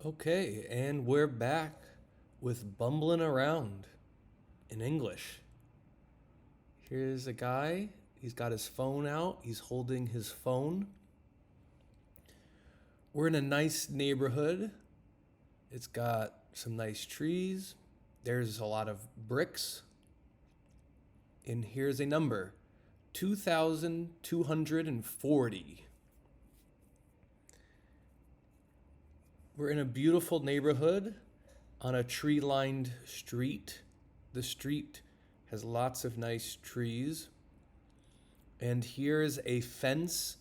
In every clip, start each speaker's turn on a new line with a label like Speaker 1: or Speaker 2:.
Speaker 1: Okay, and we're back with Bumbling Around in English. Here's a guy, he's got his phone out, he's holding his phone. We're in a nice neighborhood. It's got some nice trees. There's a lot of bricks. And here's a number 2,240. We're in a beautiful neighborhood on a tree lined street. The street has lots of nice trees. And here's a fence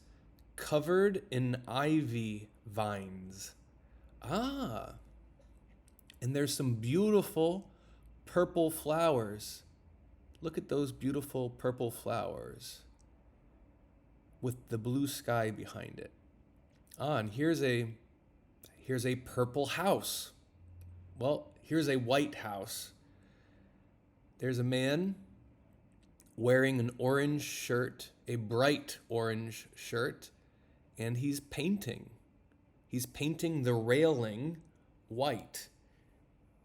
Speaker 1: covered in ivy vines. Ah, and there's some beautiful purple flowers. Look at those beautiful purple flowers with the blue sky behind it. Ah, and here's a purple house. Well, here's a white house. There's a man wearing an orange shirt, a bright orange shirt, and he's painting. He's painting the railing white.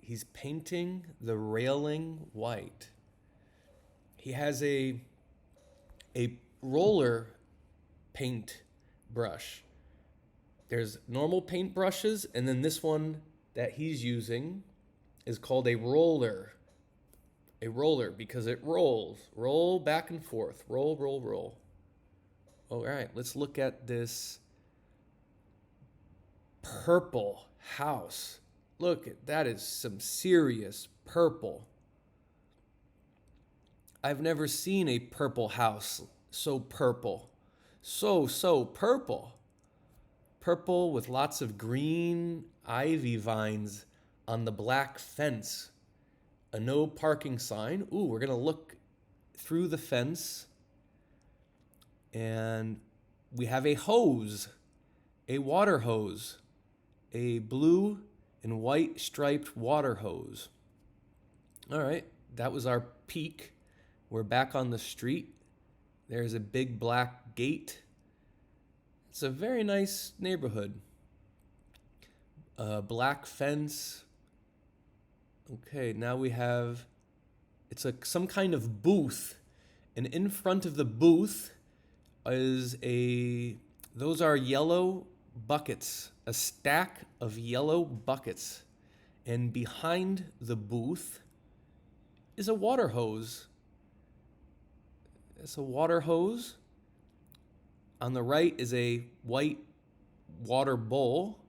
Speaker 1: He's painting the railing white. He has a roller paint brush. There's normal paint brushes, and then this one that he's using is called a roller. A roller because it rolls. Roll back and forth. Roll, roll, roll. All right, let's look at this purple house. Look, that is some serious purple. I've never seen a purple house so purple. So purple. Purple with lots of green ivy vines on the black fence. A no parking sign. Ooh, we're going to look through the fence. And we have a hose, a water hose, a blue and white striped water hose. All right, that was our peek. We're back on the street. There's a big black gate. It's a very nice neighborhood. Black fence. Okay, now we have, some kind of booth. And in front of the booth those are yellow buckets, a stack of yellow buckets. And behind the booth is a water hose. It's a water hose. On the right is a white water bowl.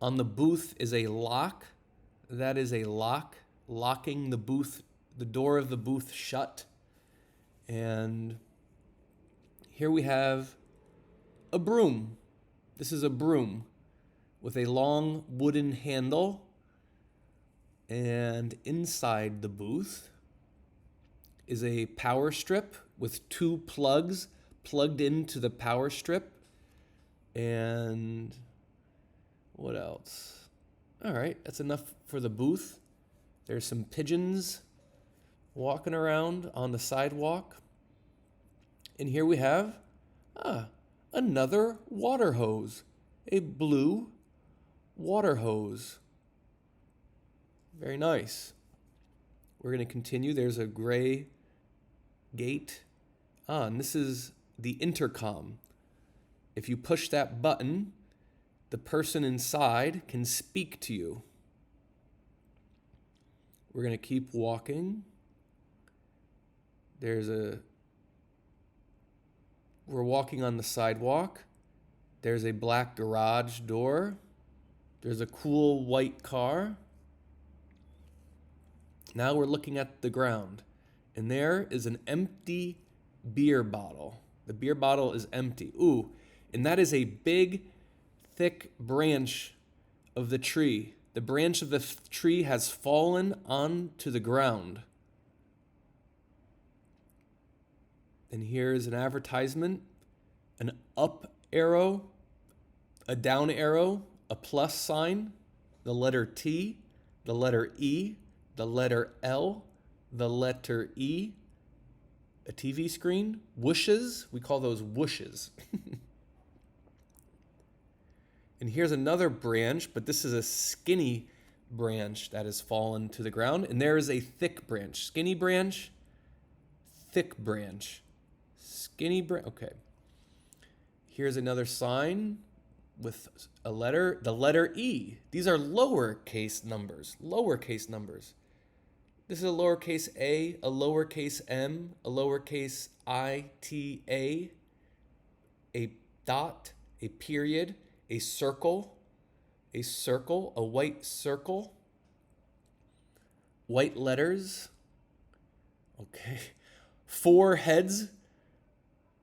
Speaker 1: On the booth is a lock. That is a lock, locking the door of the booth shut. And here we have a broom. This is a broom with a long wooden handle. And inside the booth is a power strip with two plugs plugged into the power strip. And what else? All right, that's enough for the booth. There's some pigeons walking around on the sidewalk. And here we have another water hose, a blue water hose. Very nice. We're going to continue. There's a gray gate. And this is the intercom. If you push that button, the person inside can speak to you. We're going to keep walking. We're walking on the sidewalk. There's a black garage door. There's a cool white car. Now we're looking at the ground, and there is an empty beer bottle. The beer bottle is empty. Ooh, and that is a big, thick branch of the tree. The branch of the tree has fallen onto the ground. And here's an advertisement, an up arrow, a down arrow, a plus sign, the letter T, the letter E, the letter L, the letter E, a TV screen, whooshes, we call those whooshes. And here's another branch, but this is a skinny branch that has fallen to the ground. And there is a thick branch. Skinny branch, thick branch. Skinny branch. Okay. Here's another sign with a letter, the letter E. These are lowercase numbers. Lowercase numbers. This is a lowercase a lowercase m, a lowercase ita, a dot, a period, a circle, a white circle, white letters. Okay. 4 heads.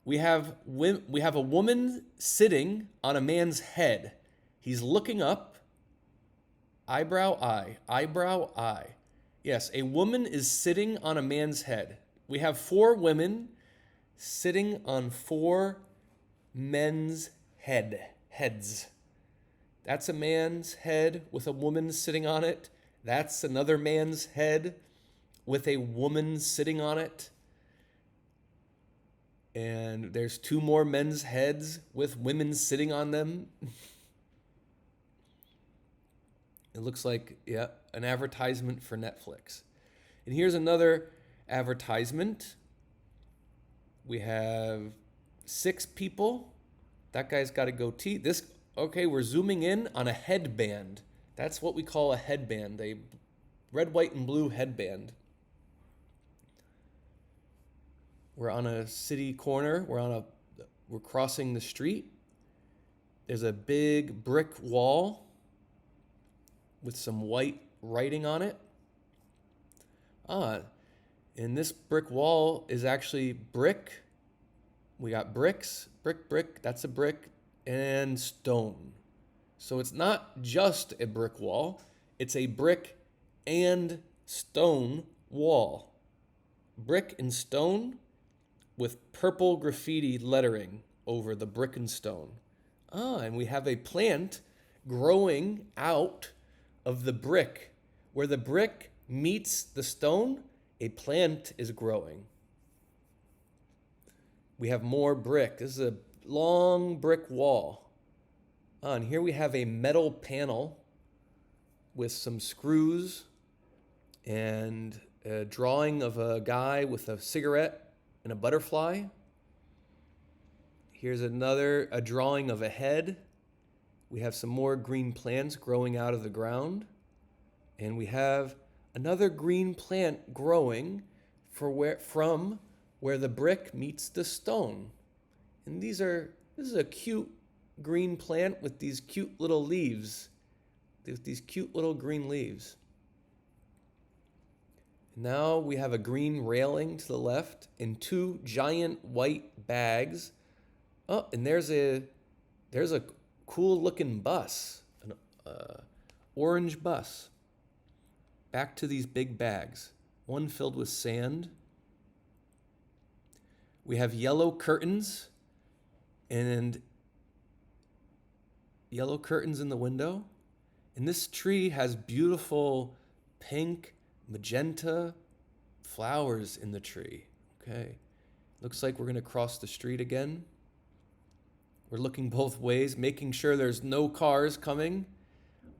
Speaker 1: We have a woman sitting on a man's head. He's looking up. Eyebrow, eye. Yes, a woman is sitting on a man's head. We have 4 women sitting on 4 men's heads. That's a man's head with a woman sitting on it. That's another man's head with a woman sitting on it. And there's 2 more men's heads with women sitting on them. It looks like, yeah, an advertisement for Netflix. And here's another advertisement. We have 6 people. That guy's got a goatee. Okay, we're zooming in on a headband. That's what we call a headband, a red, white, and blue headband. We're on a city corner. We're crossing the street. There's a big brick wall with some white writing on it. And this brick wall is actually brick. We got bricks, brick, that's a brick, and stone. So it's not just a brick wall, it's a brick and stone wall. Brick and stone with purple graffiti lettering over the brick and stone. And we have a plant growing out of the brick. Where the brick meets the stone, a plant is growing. We have more brick. This is a long brick wall. And here we have a metal panel with some screws and a drawing of a guy with a cigarette and a butterfly. Here's a drawing of a head. We have some more green plants growing out of the ground. And we have another green plant growing from where the brick meets the stone. And this is a cute green plant with these cute little leaves. These cute little green leaves. Now we have a green railing to the left and 2 giant white bags. Oh, and there's a cool looking bus, an orange bus. Back to these big bags, one filled with sand. We have yellow curtains in the window. And this tree has beautiful pink, magenta flowers in the tree. Okay. Looks like we're going to cross the street again. We're looking both ways, making sure there's no cars coming.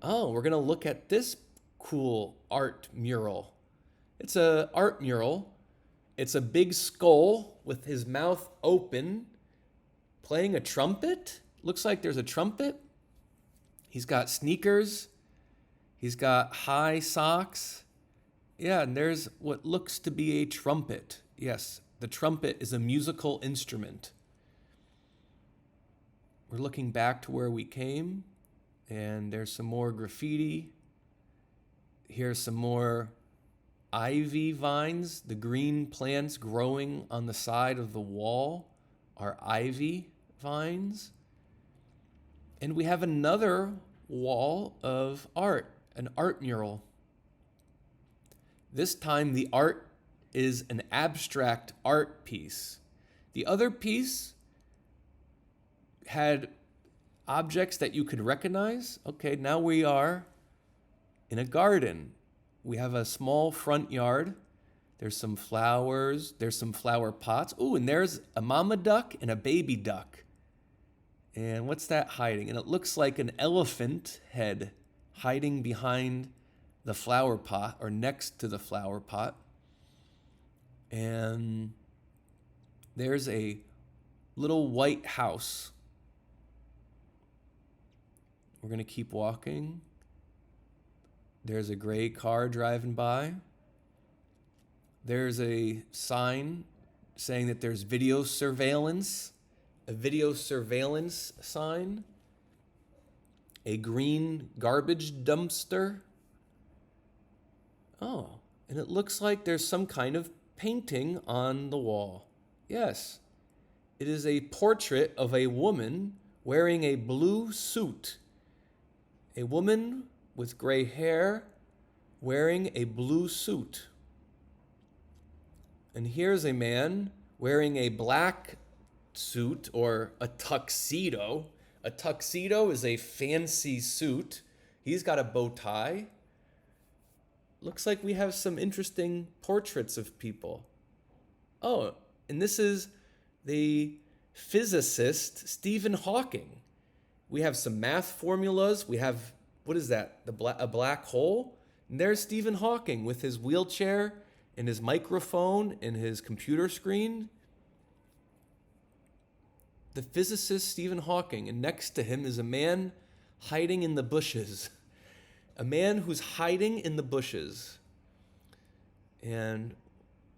Speaker 1: Oh, we're going to look at this cool art mural. It's an art mural. It's a big skull with his mouth open, playing a trumpet. Looks like there's a trumpet. He's got sneakers. He's got high socks. Yeah, and there's what looks to be a trumpet. Yes, the trumpet is a musical instrument. We're looking back to where we came, and there's some more graffiti. Here's some more ivy vines. The green plants growing on the side of the wall are ivy vines. And we have another wall of art, an art mural. This time the art is an abstract art piece. The other piece had objects that you could recognize. Okay, now we are in a garden. We have a small front yard. There's some flowers. There's some flower pots. Oh, and there's a mama duck and a baby duck. And what's that hiding? And it looks like an elephant head hiding behind the flower pot or next to the flower pot. And there's a little white house. We're going to keep walking. There's a gray car driving by. There's a sign saying that there's video surveillance, a video surveillance sign, a green garbage dumpster. Oh, and it looks like there's some kind of painting on the wall. Yes, it is a portrait of a woman wearing a blue suit. A woman with gray hair wearing a blue suit. And here's a man wearing a black suit or a tuxedo. A tuxedo is a fancy suit. He's got a bow tie. Looks like we have some interesting portraits of people. Oh, and this is the physicist Stephen Hawking. We have some math formulas. We have, what is that? A black hole? And there's Stephen Hawking with his wheelchair and his microphone and his computer screen. The physicist Stephen Hawking, and next to him is a man hiding in the bushes. A man who's hiding in the bushes. And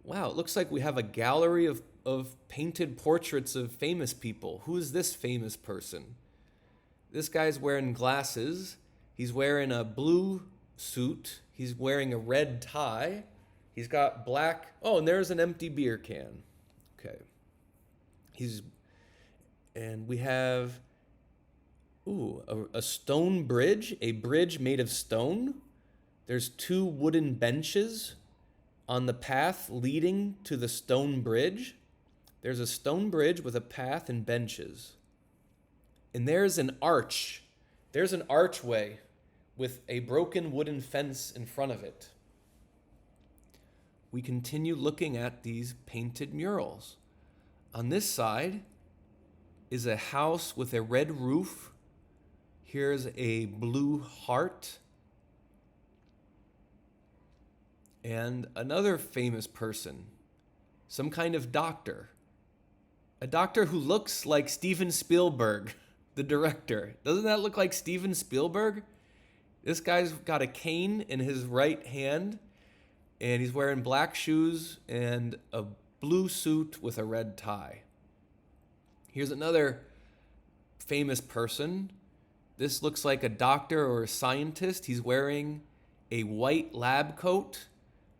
Speaker 1: wow, it looks like we have a gallery of painted portraits of famous people. Who is this famous person? This guy's wearing glasses. He's wearing a blue suit. He's wearing a red tie. He's got black. Oh, and there's an empty beer can. Okay. And we have, a stone bridge, a bridge made of stone. There's 2 wooden benches on the path leading to the stone bridge. There's a stone bridge with a path and benches. And there's an arch. There's an archway with a broken wooden fence in front of it. We continue looking at these painted murals. On this side is a house with a red roof. Here's a blue heart. And another famous person, some kind of doctor. A doctor who looks like Steven Spielberg, the director. Doesn't that look like Steven Spielberg? This guy's got a cane in his right hand, and he's wearing black shoes and a blue suit with a red tie. Here's another famous person. This looks like a doctor or a scientist. He's wearing a white lab coat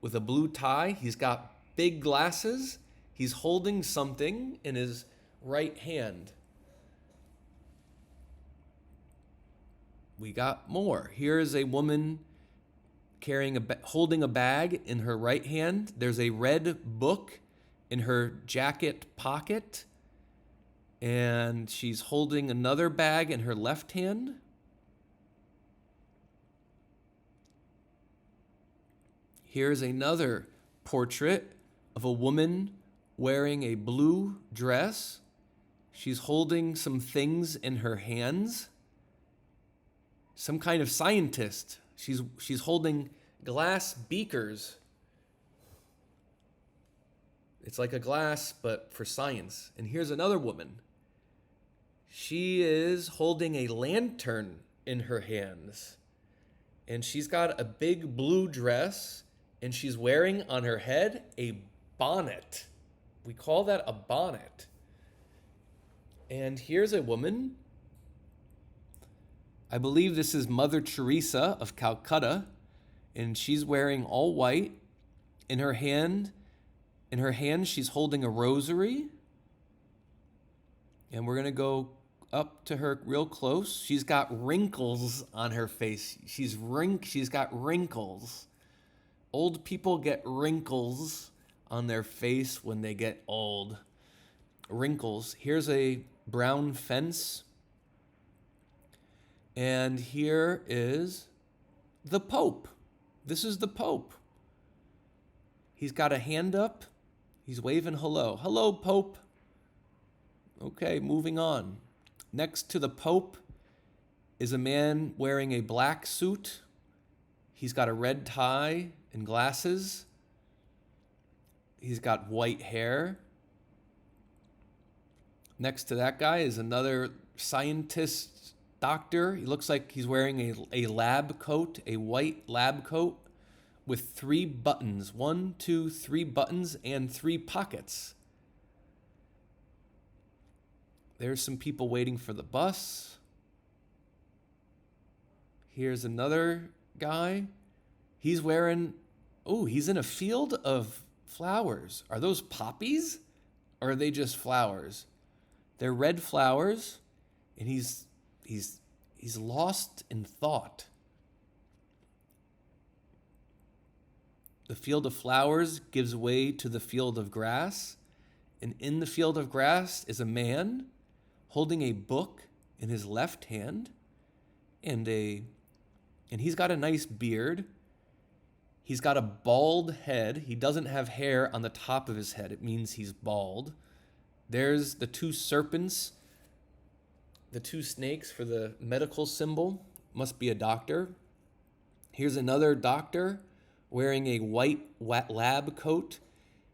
Speaker 1: with a blue tie. He's got big glasses. He's holding something in his right hand. We got more. Here is a woman holding a bag in her right hand. There's a red book in her jacket pocket. And she's holding another bag in her left hand. Here's another portrait of a woman wearing a blue dress. She's holding some things in her hands. Some kind of scientist. She's holding glass beakers. It's like a glass, but for science. And here's another woman. She is holding a lantern in her hands. And she's got a big blue dress, and she's wearing on her head a bonnet. We call that a bonnet. And here's a woman. I believe this is Mother Teresa of Calcutta, and she's wearing all white. In her hand, she's holding a rosary. And we're going to go up to her real close. She's got wrinkles on her face. She's got wrinkles. Old people get wrinkles on their face when they get old. Wrinkles. Here's a brown fence. And here is the Pope. This is the Pope. He's got a hand up. He's waving hello. Hello, Pope. Okay, moving on. Next to the Pope is a man wearing a black suit. He's got a red tie and glasses. He's got white hair. Next to that guy is another scientist doctor. He looks like he's wearing a lab coat, a white lab coat with 3 buttons. 1, 2, 3 buttons and 3 pockets. There's some people waiting for the bus. Here's another guy. He's wearing, he's in a field of flowers. Are those poppies or are they just flowers? They're red flowers, and he's lost in thought. The field of flowers gives way to the field of grass, and in the field of grass is a man holding a book in his left hand, and he's got a nice beard. He's got a bald head. He doesn't have hair on the top of his head. It means he's bald. There's the 2 serpents, the 2 snakes for the medical symbol. Must be a doctor. Here's another doctor wearing a white lab coat.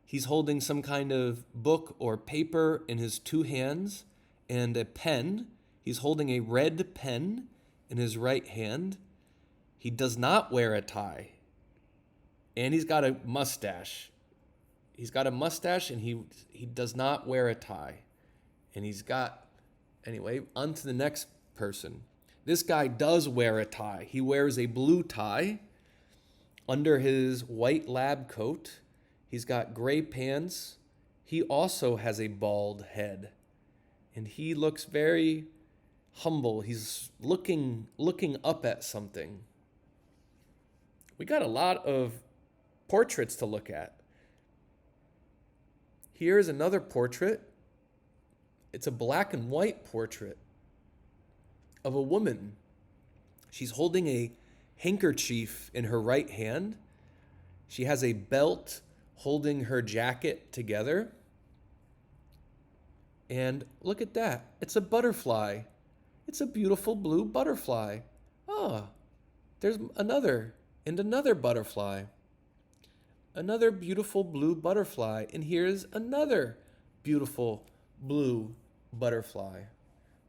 Speaker 1: He's holding some kind of book or paper in his 2 hands and a pen. He's holding a red pen in his right hand. He does not wear a tie. And he's got a mustache. He's got a mustache and he does not wear a tie. And anyway, on to the next person. This guy does wear a tie. He wears a blue tie under his white lab coat. He's got gray pants. He also has a bald head. And he looks very humble. He's looking up at something. We got a lot of portraits to look at. Here's another portrait. It's a black and white portrait of a woman. She's holding a handkerchief in her right hand. She has a belt holding her jacket together. And look at that. It's a butterfly. It's a beautiful blue butterfly. There's another butterfly. Another beautiful blue butterfly. And here's another beautiful blue butterfly.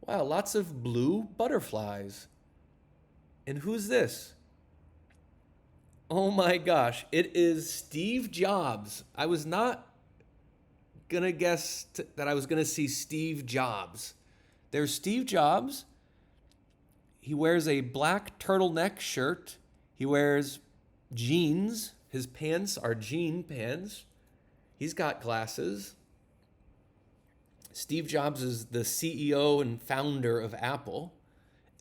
Speaker 1: Wow, lots of blue butterflies. And who's this? Oh my gosh, it is Steve Jobs. I was not going to guess that I was going to see Steve Jobs. There's Steve Jobs. He wears a black turtleneck shirt. He wears jeans. His pants are jean pants. He's got glasses. Steve Jobs is the CEO and founder of Apple.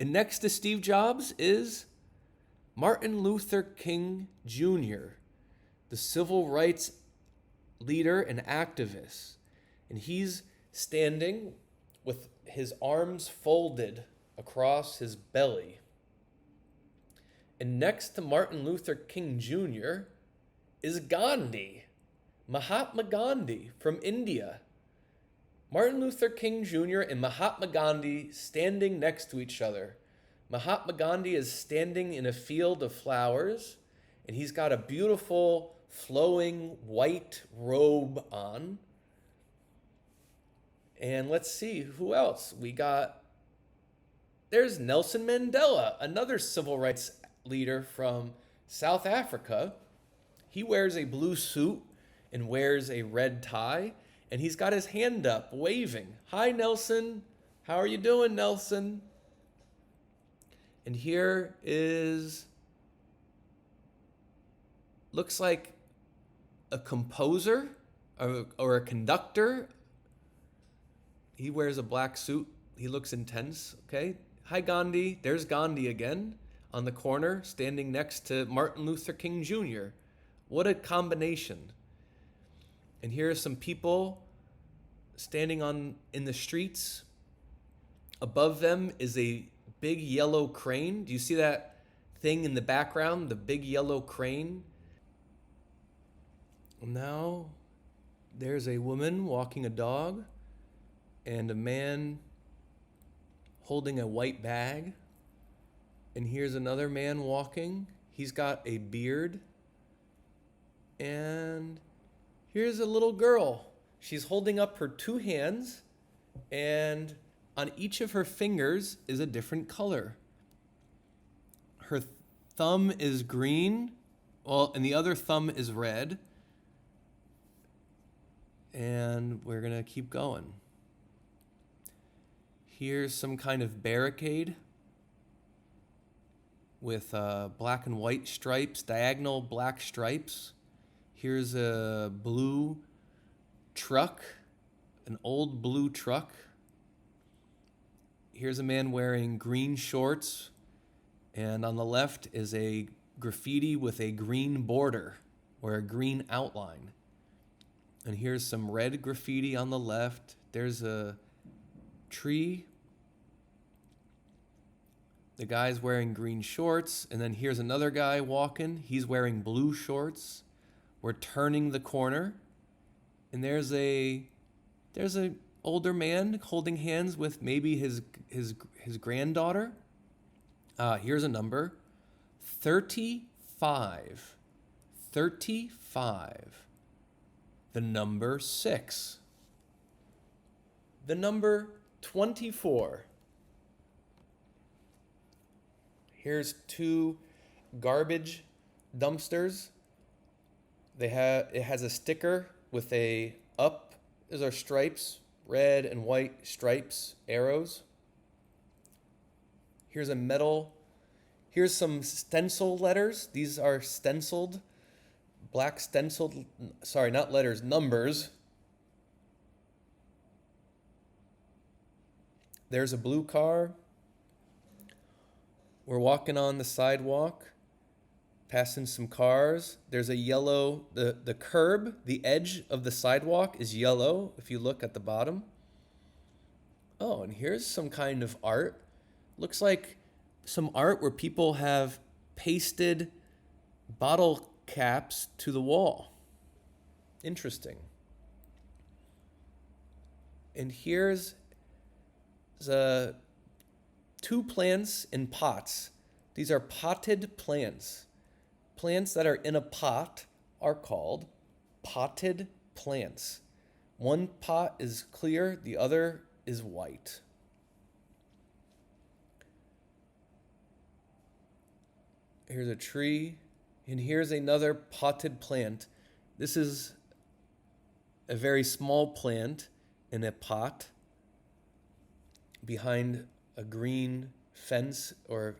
Speaker 1: And next to Steve Jobs is Martin Luther King Jr., the civil rights leader and activist. And he's standing with his arms folded across his belly. And next to Martin Luther King Jr. is Gandhi, Mahatma Gandhi from India. Martin Luther King Jr. and Mahatma Gandhi standing next to each other. Mahatma Gandhi is standing in a field of flowers, and he's got a beautiful flowing white robe on. And let's see, who else? There's Nelson Mandela, another civil rights leader from South Africa. He wears a blue suit and wears a red tie, and he's got his hand up, waving. Hi, Nelson. How are you doing, Nelson? And here looks like a composer or a conductor. He wears a black suit. He looks intense, okay? Hi, Gandhi. There's Gandhi again on the corner, standing next to Martin Luther King Jr. What a combination. And here are some people standing in the streets. Above them is a big yellow crane. Do you see that thing in the background, the big yellow crane? Now there's a woman walking a dog and a man holding a white bag. And here's another man walking. He's got a beard. And here's a little girl. She's holding up her two hands, and on each of her fingers is a different color. Her thumb is green, and the other thumb is red. And we're going to keep going. Here's some kind of barricade with black and white stripes, diagonal black stripes. Here's a blue truck, an old blue truck. Here's a man wearing green shorts, and on the left is a graffiti with a green border or a green outline. And here's some red graffiti on the left. There's a tree. The guy's wearing green shorts, and then here's another guy walking. He's wearing blue shorts. We're turning the corner, and there's a older man holding hands with maybe his granddaughter. Here's a number, 35. 35. The number 6. The number 24. Here's 2 garbage dumpsters. It has a sticker with up is our stripes, red and white stripes, arrows. Here's here's some stencil letters. These are stenciled, black stenciled, sorry, not letters, numbers. There's a blue car. We're walking on the sidewalk, passing some cars. There's a yellow, the curb, the edge of the sidewalk is yellow if you look at the bottom. Oh, and here's some kind of art. Looks like some art where people have pasted bottle caps to the wall. Interesting. And here's 2 plants in pots. These are potted plants. Plants that are in a pot are called potted plants. One pot is clear, the other is white. Here's a tree, and here's another potted plant. This is a very small plant in a pot behind a green fence or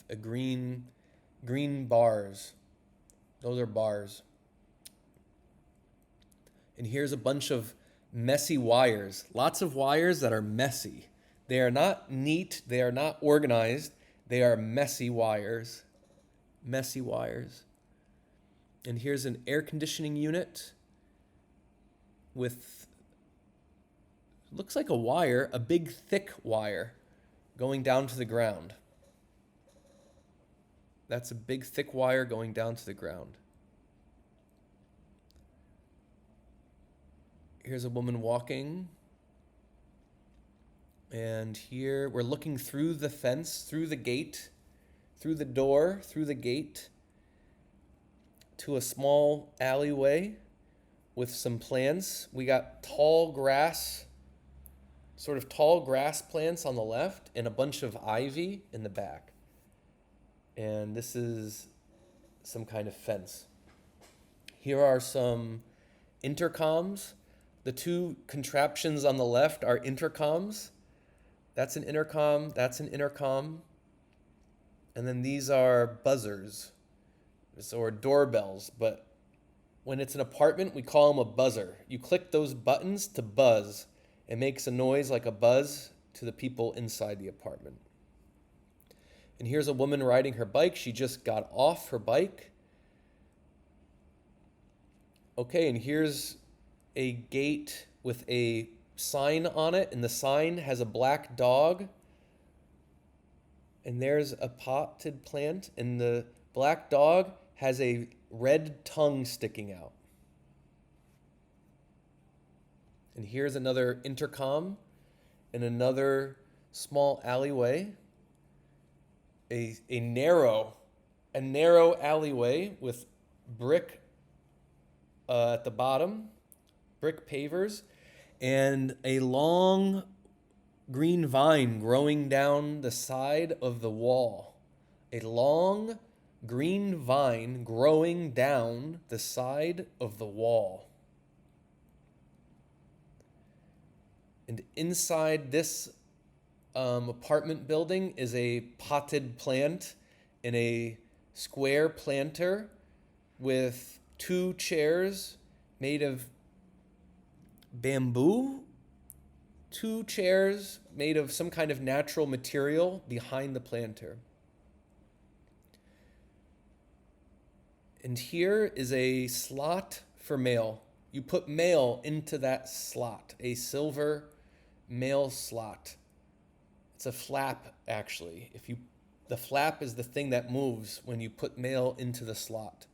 Speaker 1: a green bars. Those are bars. And here's a bunch of messy wires. Lots of wires that are messy. They are not neat. They are not organized. They are messy wires. Messy wires. And here's an air conditioning unit with, looks like a wire, a big thick wire going down to the ground. That's a big thick wire going down to the ground. Here's a woman walking. And here we're looking through the fence, through the gate, through the door, through the gate to a small alleyway with some plants. We got tall grass, sort of tall grass plants on the left and a bunch of ivy in the back. And this is some kind of fence. Here are some intercoms. The 2 contraptions on the left are intercoms. That's an intercom, that's an intercom. And then these are buzzers, or doorbells, but when it's an apartment, we call them a buzzer. You click those buttons to buzz. It makes a noise like a buzz to the people inside the apartment. And here's a woman riding her bike. She just got off her bike. Okay, and here's a gate with a sign on it, and the sign has a black dog. And there's a potted plant, and the black dog has a red tongue sticking out. And here's another intercom and another small alleyway, a narrow alleyway with brick at the bottom, brick pavers, and a long green vine growing down the side of the wall. A long green vine growing down the side of the wall. And inside this apartment building is a potted plant in a square planter with 2 chairs made of bamboo, 2 chairs made of some kind of natural material behind the planter. And here is a slot for mail. You put mail into that slot, a silver mail slot. It's a flap, actually. The flap is the thing that moves when you put mail into the slot.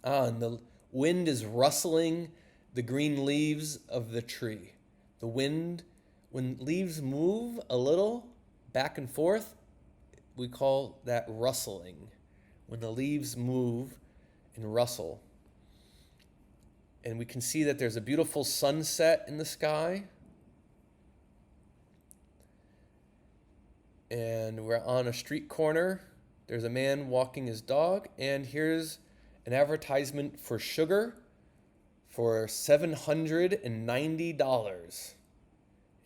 Speaker 1: And the wind is rustling the green leaves of the tree. The wind, when leaves move a little back and forth, we call that rustling. When the leaves move and rustle. And we can see that there's a beautiful sunset in the sky. And we're on a street corner. There's a man walking his dog. And here's an advertisement for sugar for $790.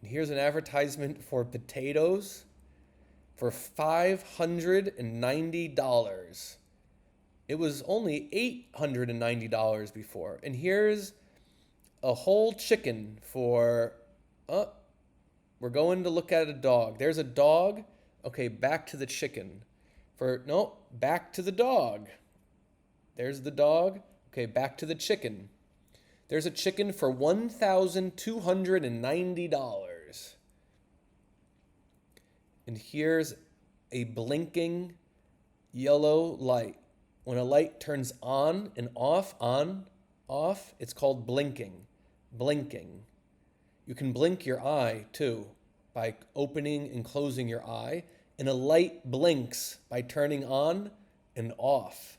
Speaker 1: And here's an advertisement for potatoes for $590. It was only $890 before. And here's a whole chicken for, we're going to look at a dog. There's a dog. Okay, back to the chicken. Back to the dog. There's the dog. Okay, back to the chicken. There's a chicken for $1,290. And here's a blinking yellow light. When a light turns on and off, it's called blinking. Blinking. You can blink your eye too by opening and closing your eye. And a light blinks by turning on and off.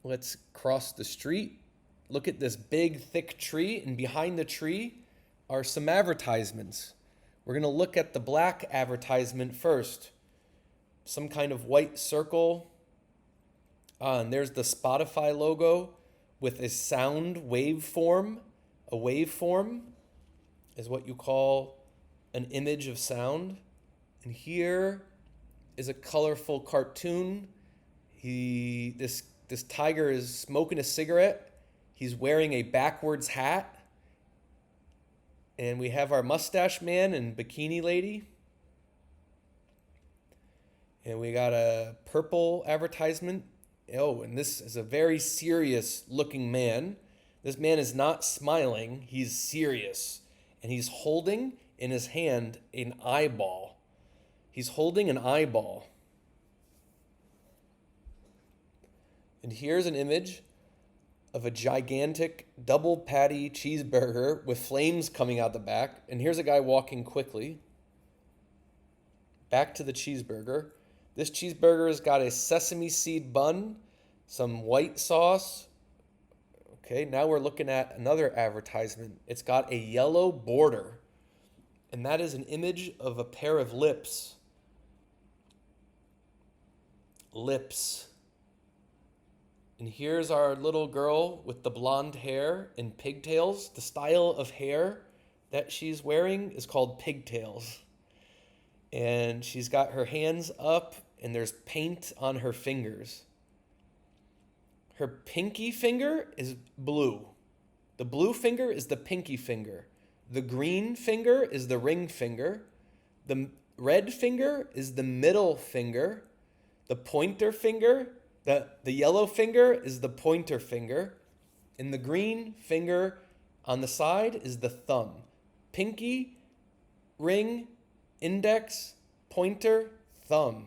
Speaker 1: Let's cross the street. Look at this big, thick tree. And behind the tree are some advertisements. We're going to look at the black advertisement first. Some kind of white circle. And there's the Spotify logo with a sound waveform. A waveform is what you call an image of sound. And here is a colorful cartoon. This tiger is smoking a cigarette. He's wearing a backwards hat. And we have our mustache man and bikini lady. And we got a purple advertisement. Oh, and this is a very serious looking man. This man is not smiling. He's serious. And he's holding in his hand an eyeball. He's holding an eyeball. And here's an image of a gigantic double patty cheeseburger with flames coming out the back. And here's a guy walking quickly. Back to the cheeseburger. This cheeseburger has got a sesame seed bun, some white sauce. Okay, now we're looking at another advertisement. It's got a yellow border. And that is an image of a pair of lips. Lips. And here's our little girl with the blonde hair and pigtails. The style of hair that she's wearing is called pigtails. And she's got her hands up and there's paint on her fingers. Her pinky finger is blue. The blue finger is the pinky finger. The green finger is the ring finger. The red finger is the middle finger. The pointer finger, the yellow finger is the pointer finger. And the green finger on the side is the thumb. Pinky, ring, index, pointer, thumb.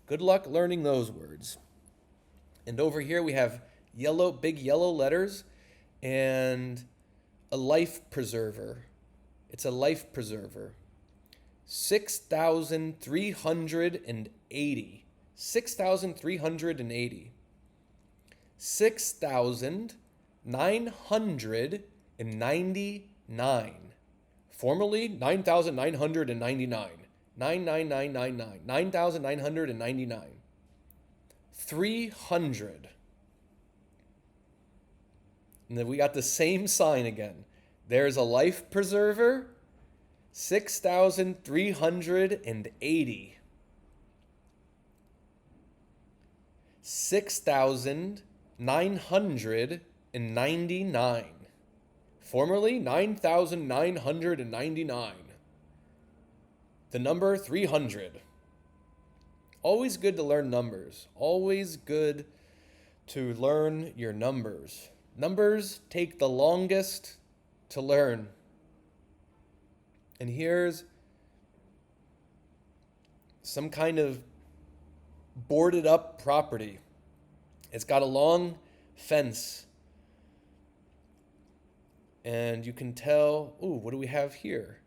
Speaker 1: Good luck learning those words. And over here we have big yellow letters. And a life preserver. It's a life preserver. 6,380. 6,380. 6,999. Formerly 9,999. 99999. 9,999. 300. And then we got the same sign again. There's a life preserver. 6,380. 6,999. Formerly 9,999. The number 300. Always good to learn numbers. Always good to learn your numbers. Numbers take the longest to learn. And here's some kind of boarded up property. It's got a long fence. And you can tell, ooh, what do we have here?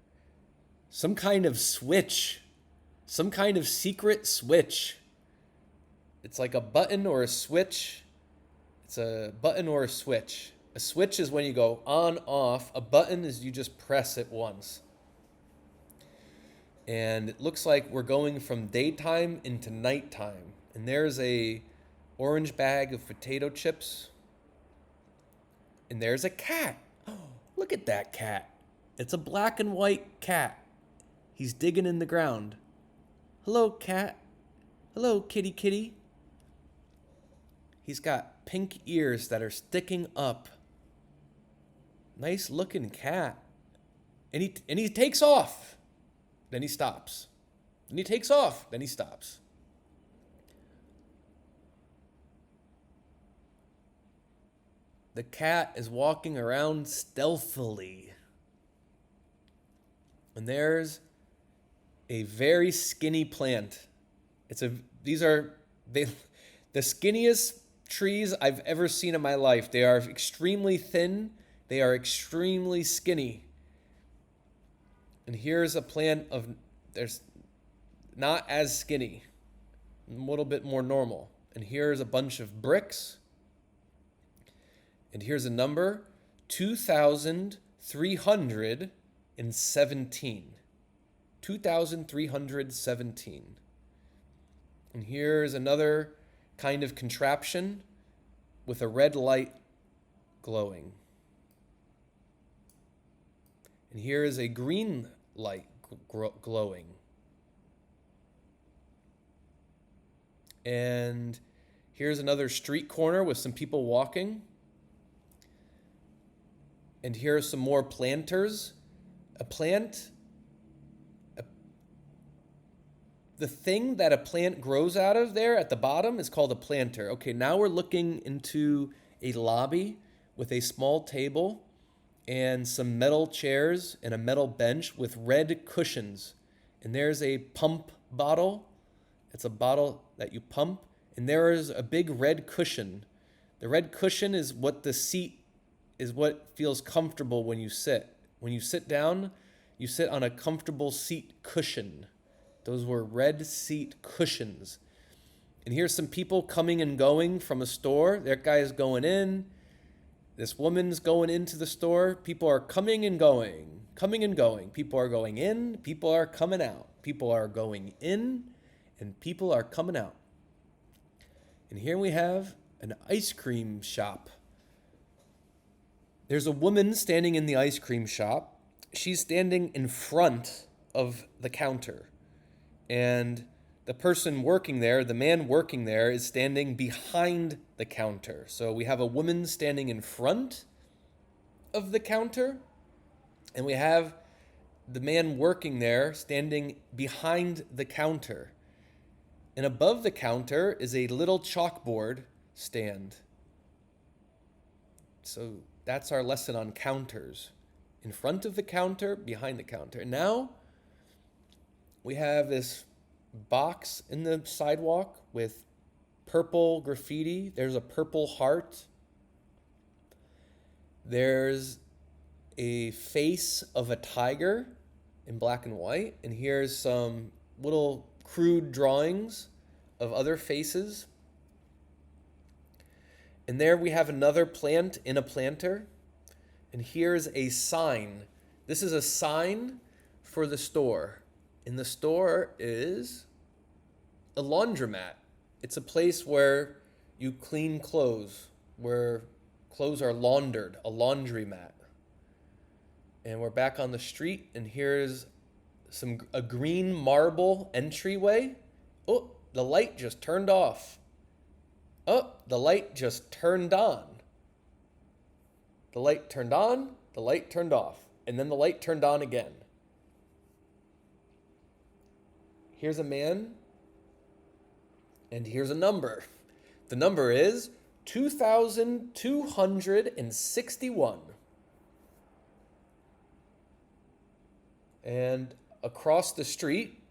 Speaker 1: Some kind of switch. Some kind of secret switch. It's like a button or a switch. It's a button or a switch. A switch is when you go on, off. A button is you just press it once. And it looks like we're going from daytime into nighttime. And there's a orange bag of potato chips. And there's a cat. Oh, look at that cat. It's a black and white cat. He's digging in the ground. Hello, cat. Hello, kitty kitty. He's got pink ears that are sticking up. Nice looking cat. And he takes off. Then he stops. And he takes off. Then he stops. The cat is walking around stealthily. And there's a very skinny plant. The skinniest trees I've ever seen in my life. They are extremely thin. They are extremely skinny. And here's a plant there's not as skinny, a little bit more normal. And here's a bunch of bricks. And here's a number, 2,317. 2,317. And here's another kind of contraption with a red light glowing. And here is a green light glowing. And here's another street corner with some people walking. And here are some more planters. The thing that a plant grows out of there at the bottom is called a planter. Okay, now we're looking into a lobby with a small table and some metal chairs and a metal bench with red cushions. And there's a pump bottle. It's a bottle that you pump. And there is a big red cushion. The red cushion is what feels comfortable when you sit. When you sit down, you sit on a comfortable seat cushion. Those were red seat cushions. And here's some people coming and going from a store. That guy is going in. This woman's going into the store. People are coming and going, coming and going. People are going in. People are coming out. People are going in and people are coming out. And here we have an ice cream shop. There's a woman standing in the ice cream shop. She's standing in front of the counter. And the person working there, the man working there, is standing behind the counter. So we have a woman standing in front of the counter, and we have the man working there standing behind the counter. And above the counter is a little chalkboard stand. So that's our lesson on counters. In front of the counter, behind the counter. And now we have this box in the sidewalk with purple graffiti. There's a purple heart. There's a face of a tiger in black and white. And here's some little crude drawings of other faces. And there we have another plant in a planter. And here's a sign. This is a sign for the store. And the store is a laundromat. It's a place where you clean clothes, where clothes are laundered, a laundromat. And we're back on the street, and here's a green marble entryway. Oh, the light just turned off. Oh, the light just turned on. The light turned on, the light turned off, and then the light turned on again. Here's a man, and here's a number. The number is 2,261. And across the street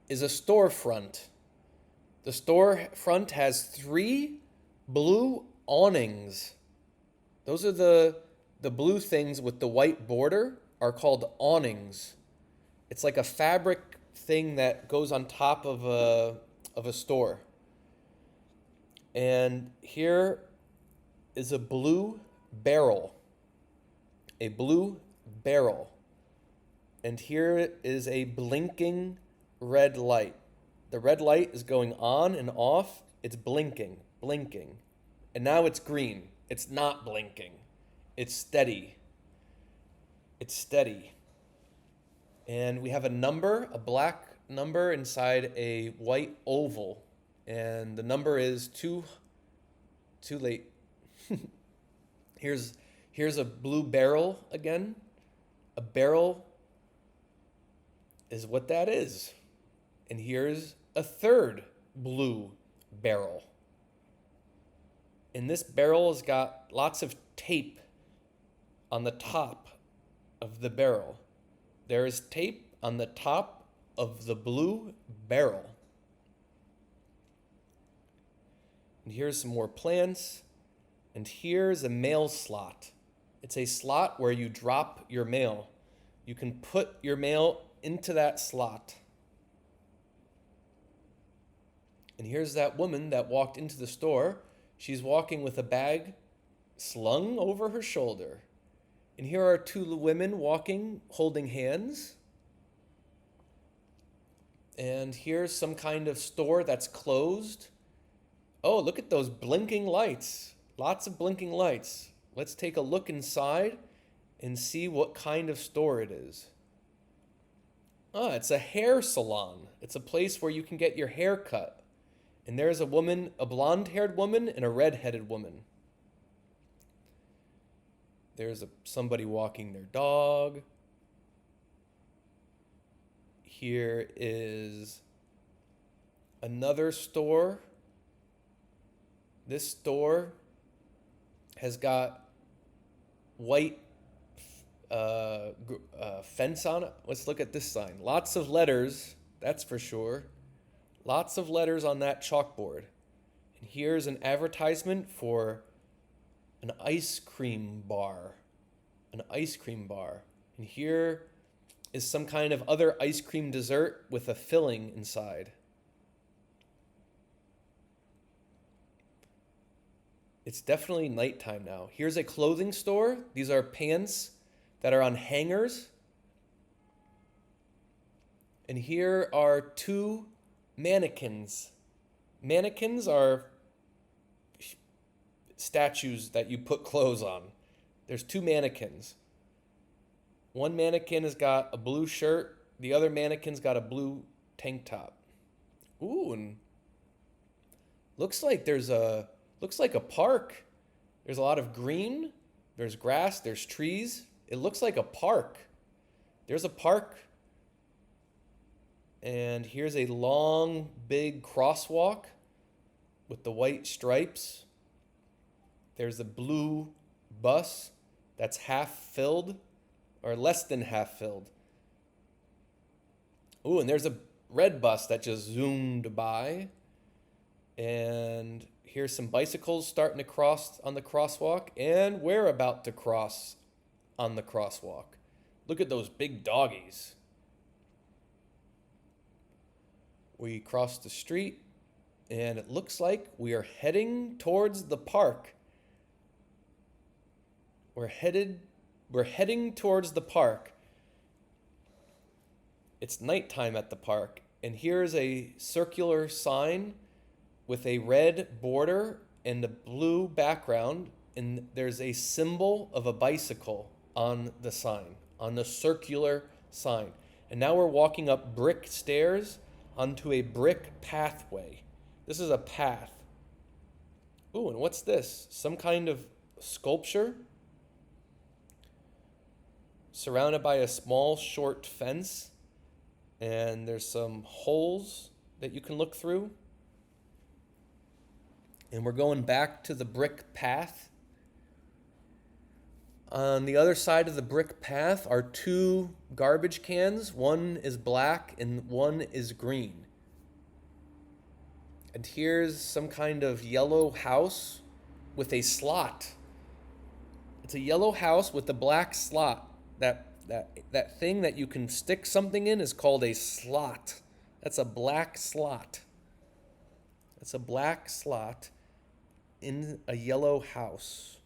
Speaker 1: is a storefront. The storefront has 3 blue awnings. Those are the blue things with the white border are called awnings. It's like a fabric thing that goes on top of a store. And here is a blue barrel. A blue barrel. And here is a blinking red light. The red light is going on and off. It's blinking, blinking. And now it's green. It's not blinking. It's steady. It's steady. And we have a number, a black number inside a white oval. And the number is too late. Here's a blue barrel again. A barrel is what that is. And here's a third blue barrel. And this barrel has got lots of tape on the top of the barrel. There is tape on the top of the blue barrel. And here's some more plants. And here's a mail slot. It's a slot where you drop your mail. You can put your mail into that slot. And here's that woman that walked into the store. She's walking with a bag slung over her shoulder. And here are 2 women walking, holding hands. And here's some kind of store that's closed. Oh, look at those blinking lights. Lots of blinking lights. Let's take a look inside and see what kind of store it is. It's a hair salon. It's a place where you can get your hair cut. And there's a woman, a blonde-haired woman and a red-headed woman. There's somebody walking their dog. Here is another store. This store has got white fence on it. Let's look at this sign. Lots of letters, that's for sure. Lots of letters on that chalkboard. And here's an advertisement for an ice cream bar. An ice cream bar. And here is some kind of other ice cream dessert with a filling inside. It's definitely nighttime now. Here's a clothing store. These are pants that are on hangers. And here are 2 mannequins. Mannequins are statues that you put clothes on. There's 2 mannequins. One mannequin has got a blue shirt. The other mannequin's got a blue tank top. Ooh, and looks like a park. There's a lot of green. There's grass. There's trees. It looks like a park. There's a park. And here's a long, big crosswalk with the white stripes. There's a blue bus that's half filled or less than half filled. Ooh, and there's a red bus that just zoomed by. And here's some bicycles starting to cross on the crosswalk. And we're about to cross on the crosswalk. Look at those big doggies. We cross the street, and it looks like we are heading towards the park. We're heading towards the park. It's nighttime at the park, and here's a circular sign with a red border and a blue background, and there's a symbol of a bicycle on the sign, on the circular sign. And now we're walking up brick stairs onto a brick pathway. This is a path. Ooh, and what's this? Some kind of sculpture surrounded by a small, short fence. And there's some holes that you can look through. And we're going back to the brick path. On the other side of the brick path are two garbage cans. One is black and one is green. And here's some kind of yellow house with a slot. It's a yellow house with a black slot. That thing that you can stick something in is called a slot. That's a black slot. That's a black slot in a yellow house.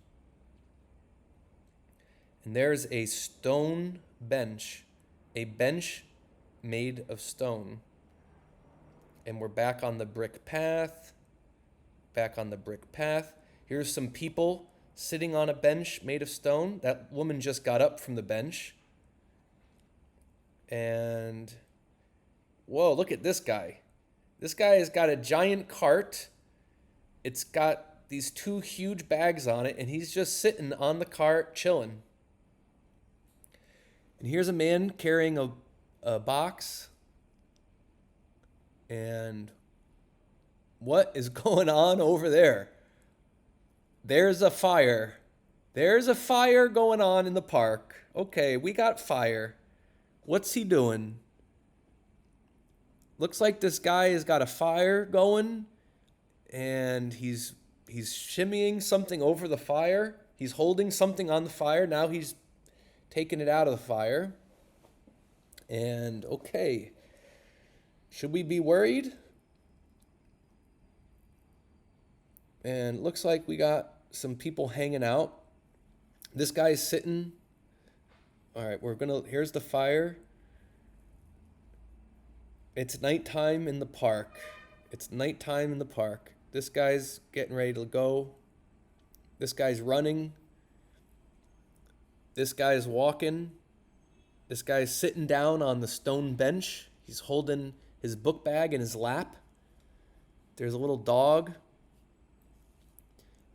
Speaker 1: And there's a stone bench, a bench made of stone. And we're back on the brick path, Here's some people sitting on a bench made of stone. That woman just got up from the bench. And, whoa, look at this guy. This guy has got a giant cart. It's got these two huge bags on it, and he's just sitting on the cart chilling. And here's a man carrying a box. And what is going on over there? There's a fire. There's a fire going on in the park. Okay, we got fire. What's he doing? Looks like this guy has got a fire going, and he's shimmying something over the fire. He's holding something on the fire. Now he's taking it out of the fire. And okay, should we be worried? And it looks like we got some people hanging out. This guy's sitting. All right, here's the fire. It's nighttime in the park. This guy's getting ready to go. This guy's running. This guy's walking. This guy's sitting down on the stone bench. He's holding his book bag in his lap. There's a little dog.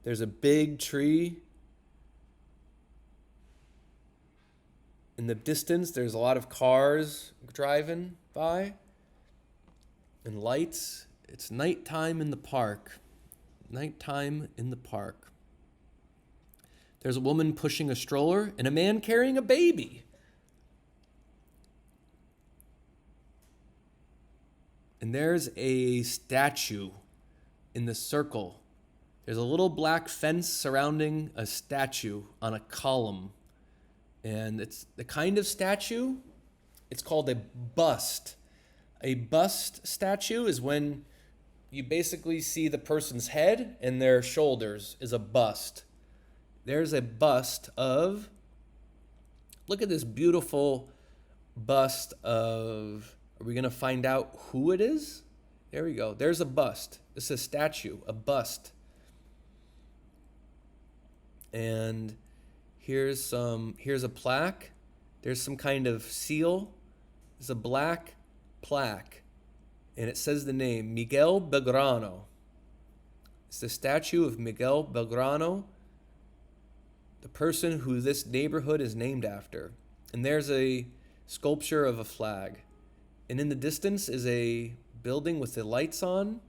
Speaker 1: There's a big tree. In the distance, there's a lot of cars driving by and lights. It's nighttime in the park. There's a woman pushing a stroller and a man carrying a baby. And there's a statue in the circle. There's a little black fence surrounding a statue on a column. And it's the kind of statue, it's called a bust. A bust statue is when you basically see the person's head and their shoulders is a bust. There's a bust of, look at this beautiful bust of, are we going to find out who it is? There we go. There's a bust. It's a statue, a bust. And here's a plaque. There's some kind of seal. There's a black plaque. And it says the name, Miguel Belgrano. It's the statue of Miguel Belgrano, the person who this neighborhood is named after. And there's a sculpture of a flag. And in the distance is a building with the lights on.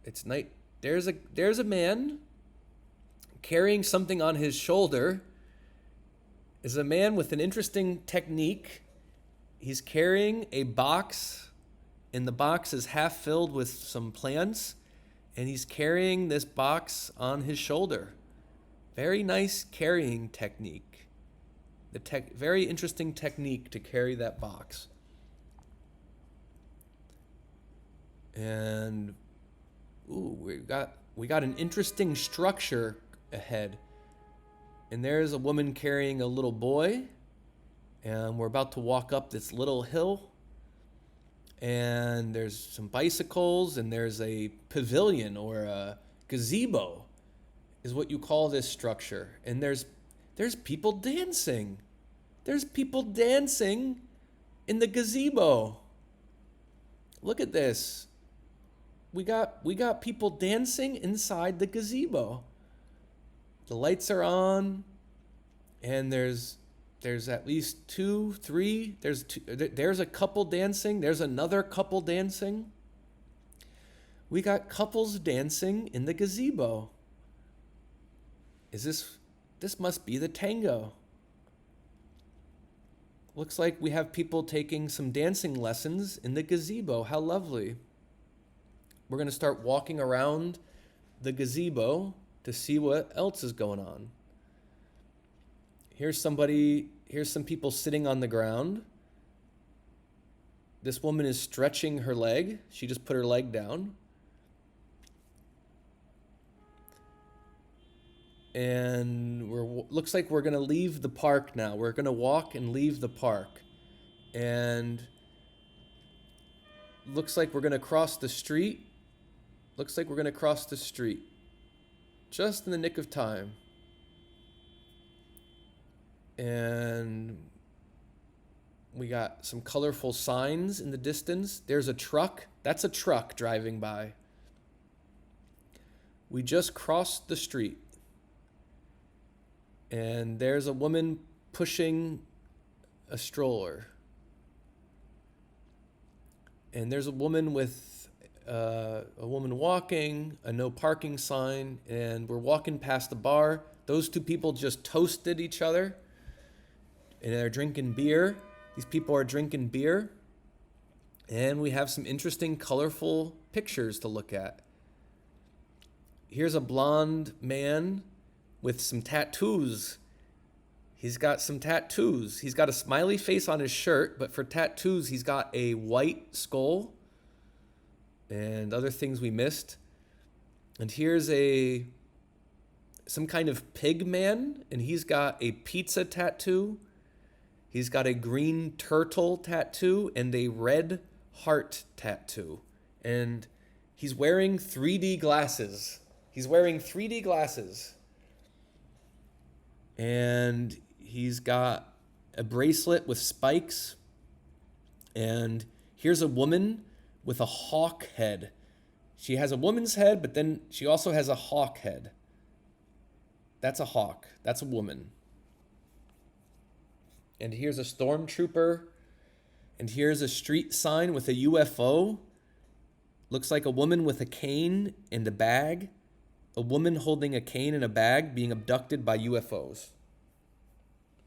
Speaker 1: It's night. There's a man carrying something on his shoulder. Is a man with an interesting technique. He's carrying a box, and the box is half filled with some plants, and he's carrying this box on his shoulder. Very nice carrying technique. Very interesting technique to carry that box. And ooh, we got an interesting structure ahead. And there's a woman carrying a little boy, and we're about to walk up this little hill. And there's some bicycles, and there's a pavilion or a gazebo is what you call this structure. And there's people dancing. There's people dancing in the gazebo. Look at this. We got people dancing inside the gazebo. The lights are on, and there's at least 2, 3. There's a couple dancing. There's another couple dancing. We got couples dancing in the gazebo. This must be the tango. Looks like we have people taking some dancing lessons in the gazebo. How lovely. We're going to start walking around the gazebo to see what else is going on. Here's some people sitting on the ground. This woman is stretching her leg. She just put her leg down. And looks like we're going to leave the park now. We're going to walk and leave the park. And looks like we're going to cross the street. Just in the nick of time. And we got some colorful signs in the distance. There's a truck. That's a truck driving by. We just crossed the street. And there's a woman pushing a stroller. And there's a woman walking, a no parking sign, and we're walking past the bar. Those two people just toasted each other, and they're drinking beer. These people are drinking beer, and we have some interesting, colorful pictures to look at. Here's a blonde man with some tattoos. He's got some tattoos. He's got a smiley face on his shirt, but for tattoos, he's got a white skull and other things we missed. And here's some kind of pig man, and he's got a pizza tattoo. He's got a green turtle tattoo and a red heart tattoo. And he's wearing 3D glasses. And he's got a bracelet with spikes. And here's a woman with a hawk head. She has a woman's head, but then she also has a hawk head. That's a hawk. That's a woman. And here's a stormtrooper. And here's a street sign with a UFO. Looks like a woman with a cane and a bag. A woman holding a cane and a bag being abducted by UFOs.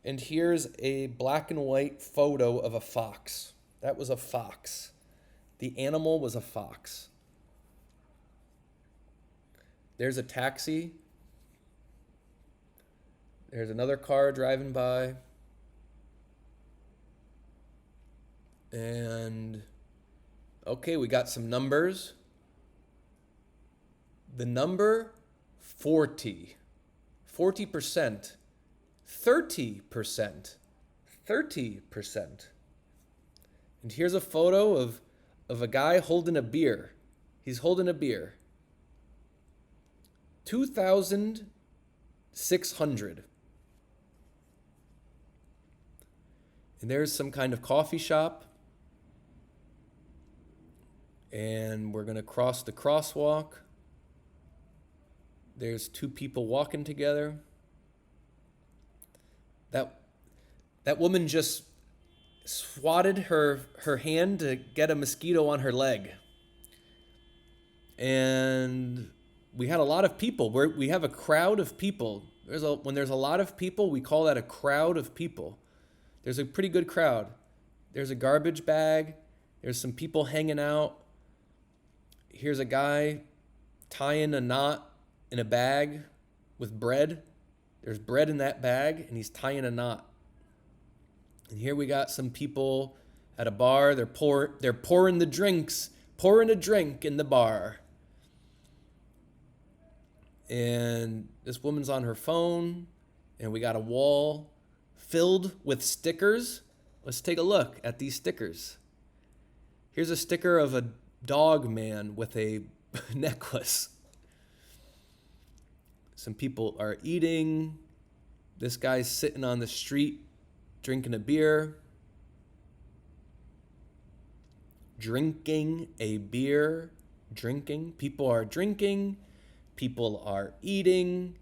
Speaker 1: And here's a black and white photo of a fox. That was a fox. The animal was a fox. There's a taxi. There's another car driving by. And okay, we got some numbers. The number 40. 40%. 30%. 30%. And here's a photo of a guy holding a beer. He's holding a beer. 2,600. And there's some kind of coffee shop. And we're going to cross the crosswalk. There's two people walking together. That woman just swatted her hand to get a mosquito on her leg. And we had a lot of people. We have a crowd of people. When there's a lot of people, we call that a crowd of people. There's a pretty good crowd. There's a garbage bag. There's some people hanging out. Here's a guy tying a knot in a bag with bread. There's bread in that bag, and he's tying a knot. And here we got some people at a bar. They're pouring the drinks, pouring a drink in the bar. And this woman's on her phone, and we got a wall filled with stickers. Let's take a look at these stickers. Here's a sticker of a dog man with a necklace. Some people are eating. This guy's sitting on the street drinking a beer. Drinking a beer. Drinking. People are drinking. People are eating.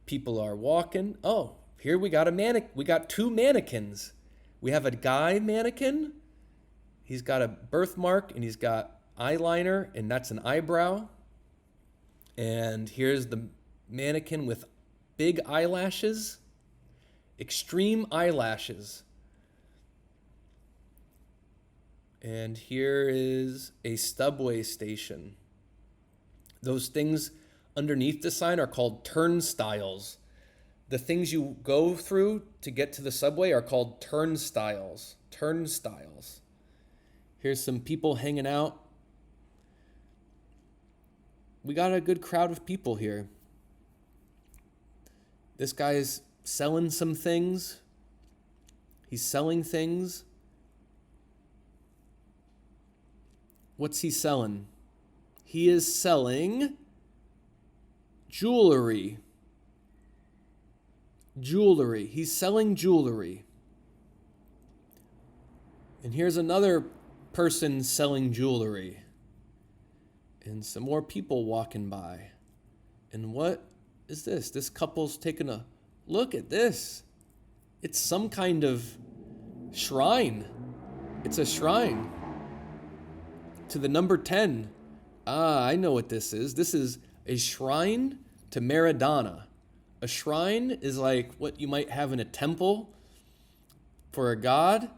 Speaker 1: People are walking. Oh, here we got we got two mannequins. We have a guy mannequin. He's got a birthmark and he's got eyeliner, and that's an eyebrow. And here's the mannequin with big eyelashes, extreme eyelashes. And here is a subway station. Those things underneath the sign are called turnstiles. The things you go through to get to the subway are called turnstiles. Turnstiles. Here's some people hanging out. We got a good crowd of people here. This guy's selling some things. He's selling things. What's he selling? He is selling jewelry. Jewelry. He's selling jewelry. And here's another person selling jewelry. And some more people walking by. And what is this? This couple's taking a look at this. It's some kind of shrine. It's a shrine to the number 10. I know what this is. This is a shrine to Maradona. A shrine is like what you might have in a temple for a god.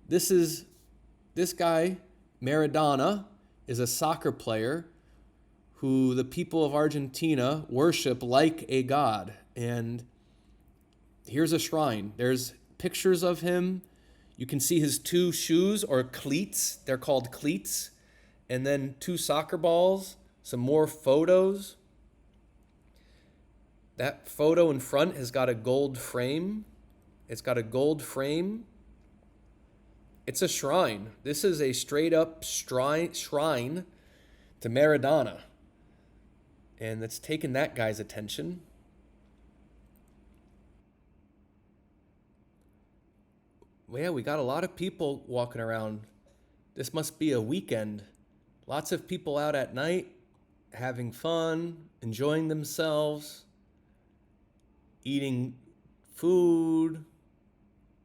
Speaker 1: This guy, Maradona, is a soccer player who the people of Argentina worship like a god. And here's a shrine. There's pictures of him. You can see his two shoes or cleats. They're called cleats. And then two soccer balls, some more photos. That photo in front has got a gold frame. It's got a gold frame. It's a shrine. This is a straight up shrine to Maradona. And it's taken that guy's attention. Well, yeah, we got a lot of people walking around. This must be a weekend. Lots of people out at night, having fun, enjoying themselves, eating food.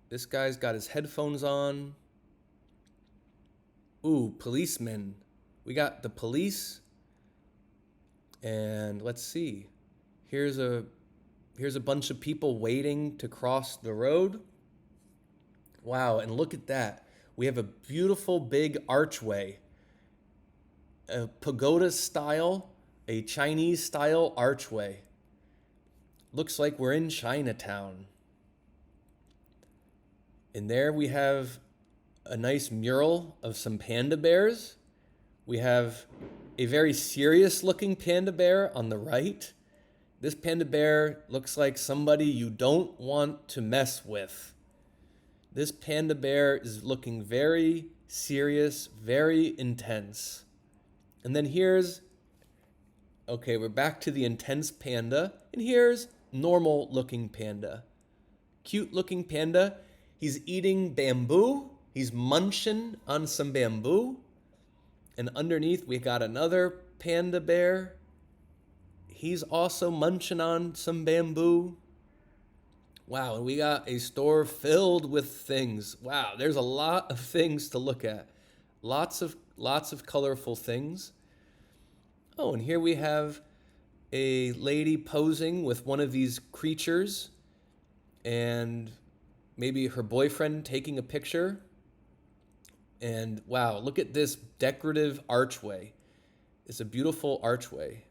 Speaker 1: This guy's got his headphones on. Ooh, policemen. We got the police. And let's see. Here's a bunch of people waiting to cross the road. Wow, and look at that. We have a beautiful big archway. A pagoda style, a Chinese style archway. Looks like we're in Chinatown. And there we have a nice mural of some panda bears. We have a very serious looking panda bear on the right. This panda bear looks like somebody you don't want to mess with. This panda bear is looking very serious, very intense. And then we're back to the intense panda. And here's normal looking panda. Cute looking panda. He's eating bamboo. He's munching on some bamboo. And underneath we got another panda bear. He's also munching on some bamboo. Wow, and we got a store filled with things. Wow, there's a lot of things to look at. Lots of colorful things. Oh, and here we have a lady posing with one of these creatures and maybe her boyfriend taking a picture. And wow, look at this decorative archway. It's a beautiful archway.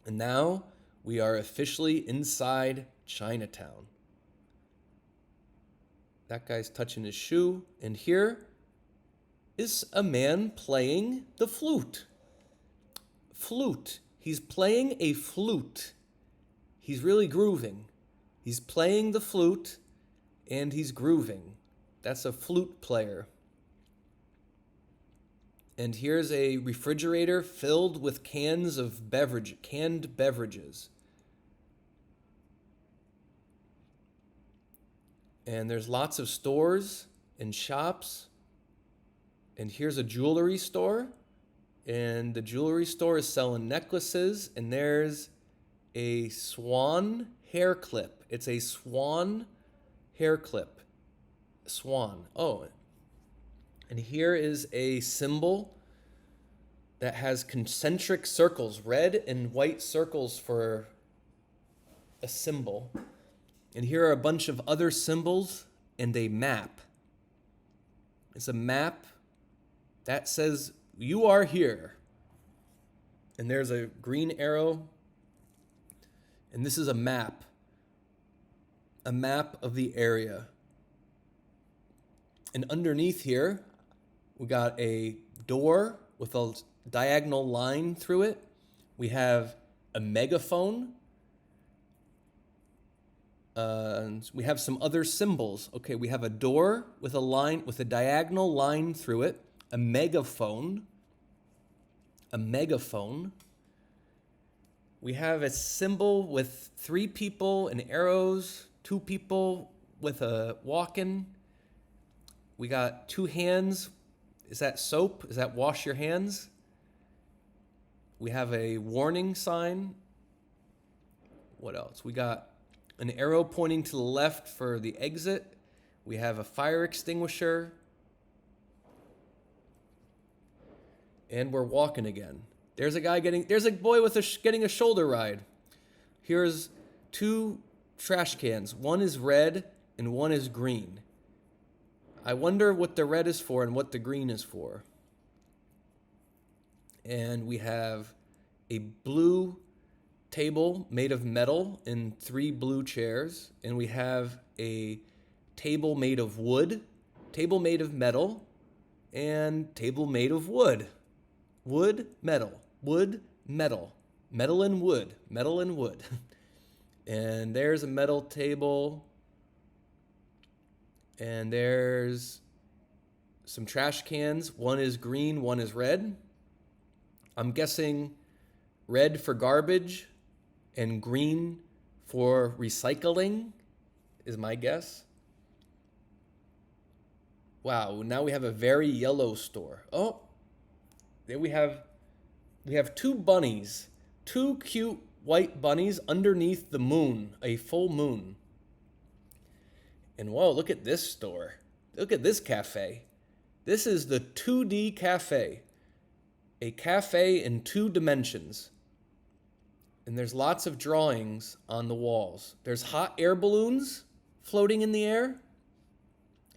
Speaker 1: And now We are officially inside Chinatown. That guy's touching his shoe. And here is a man playing the flute. Flute. He's playing a flute. He's really grooving. He's playing the flute and he's grooving. That's a flute player. And here's a refrigerator filled with cans of canned beverages. And there's lots of stores and shops. And here's a jewelry store. And the jewelry store is selling necklaces. And there's a swan hair clip. It's a swan hair clip. Swan. Oh. And here is a symbol that has concentric circles, red and white circles for a symbol. And here are a bunch of other symbols and a map. It's a map that says, you are here. And there's a green arrow. And this is a map of the area. And underneath here, we got a door with a diagonal line through it. We have a megaphone. We have some other symbols. Okay, we have a door with a diagonal line through it. A megaphone. We have a symbol with 3 people and arrows, 2 people with a walking. We got 2 hands. Is that soap? Is that wash your hands? We have a warning sign. What else? We got an arrow pointing to the left for the exit. We have a fire extinguisher. And we're walking again. There's a boy getting a shoulder ride. Here's 2 trash cans. One is red and one is green. I wonder what the red is for and what the green is for. And we have a blue table made of metal and 3 blue chairs. And we have a table made of wood, table made of metal, and table made of wood. Wood, metal, metal and wood. And there's a metal table. And there's some trash cans. One is green, one is red. I'm guessing red for garbage and green for recycling is my guess. Wow, now we have a very yellow store. Oh, there we have 2 bunnies, 2 cute white bunnies underneath the moon, a full moon. And whoa, look at this store. Look at this cafe. This is the 2D cafe. A cafe in 2 dimensions. And there's lots of drawings on the walls. There's hot air balloons floating in the air.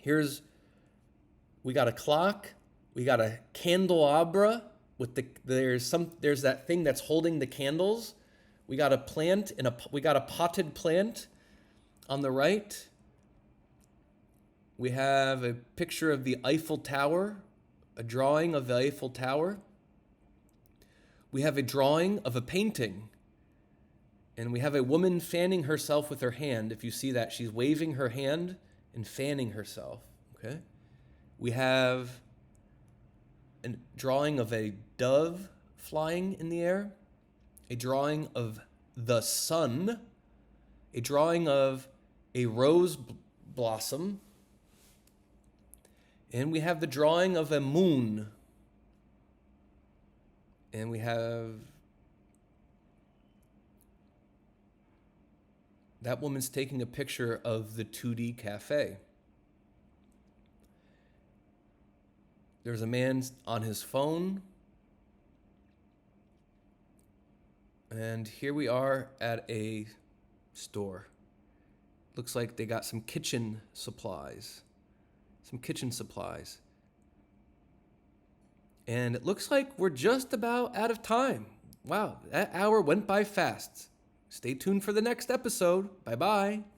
Speaker 1: We got a clock. We got a candelabra with there's that thing that's holding the candles. We got a plant we got a potted plant on the right. We have a picture of the Eiffel Tower, a drawing of the Eiffel Tower. We have a drawing of a painting. And we have a woman fanning herself with her hand. If you see that, she's waving her hand and fanning herself. Okay? We have a drawing of a dove flying in the air. A drawing of the sun. A drawing of a rose blossom. And we have the drawing of a moon. And we have that woman's taking a picture of the 2D cafe. There's a man on his phone. And here we are at a store. Looks like they got some kitchen supplies. And it looks like we're just about out of time. Wow, that hour went by fast. Stay tuned for the next episode. Bye bye.